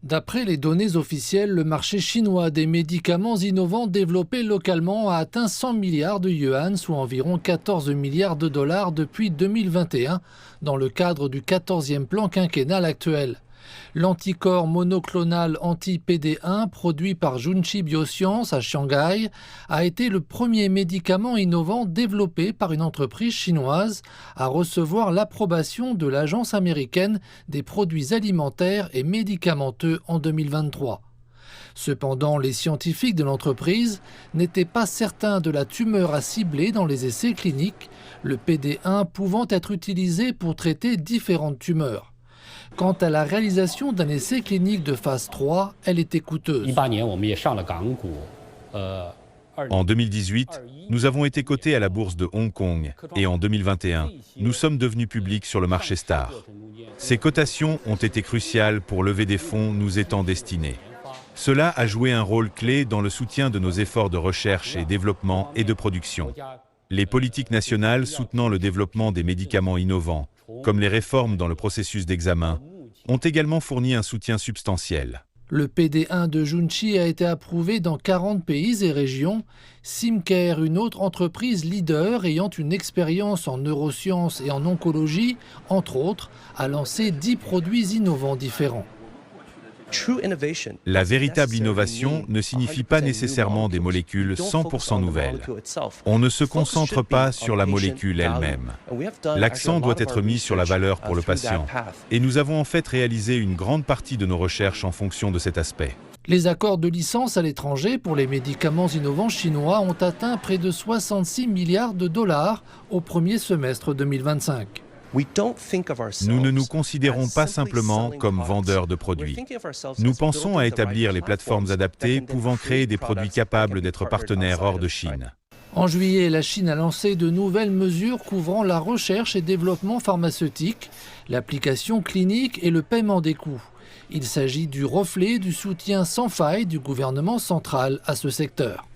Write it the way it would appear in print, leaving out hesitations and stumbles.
D'après les données officielles, le marché chinois des médicaments innovants développés localement a atteint 100 milliards de yuan, soit environ 14 milliards de dollars depuis 2021, dans le cadre du 14e plan quinquennal actuel. L'anticorps monoclonal anti-PD1 produit par Junshi Bioscience à Shanghai a été le premier médicament innovant développé par une entreprise chinoise à recevoir l'approbation de l'Agence américaine des produits alimentaires et médicamenteux en 2023. Cependant, les scientifiques de l'entreprise n'étaient pas certains de la tumeur à cibler dans les essais cliniques, le PD1 pouvant être utilisé pour traiter différentes tumeurs. Quant à la réalisation d'un essai clinique de phase 3, elle était coûteuse. En 2018, nous avons été cotés à la bourse de Hong Kong et en 2021, nous sommes devenus publics sur le marché Star. Ces cotations ont été cruciales pour lever des fonds nous étant destinés. Cela a joué un rôle clé dans le soutien de nos efforts de recherche et développement et de production. Les politiques nationales soutenant le développement des médicaments innovants, comme les réformes dans le processus d'examen, ont également fourni un soutien substantiel. Le PD1 de Junshi a été approuvé dans 40 pays et régions. Simcare, une autre entreprise leader ayant une expérience en neurosciences et en oncologie, entre autres, a lancé 10 produits innovants différents. La véritable innovation ne signifie pas nécessairement des molécules 100% nouvelles. On ne se concentre pas sur la molécule elle-même. L'accent doit être mis sur la valeur pour le patient. Et nous avons en fait réalisé une grande partie de nos recherches en fonction de cet aspect. Les accords de licence à l'étranger pour les médicaments innovants chinois ont atteint près de 66 milliards de dollars au premier semestre 2025. Nous ne nous considérons pas simplement comme vendeurs de produits. Nous pensons à établir les plateformes adaptées pouvant créer des produits capables d'être partenaires hors de Chine. En juillet, la Chine a lancé de nouvelles mesures couvrant la recherche et développement pharmaceutique, l'application clinique et le paiement des coûts. Il s'agit du reflet du soutien sans faille du gouvernement central à ce secteur.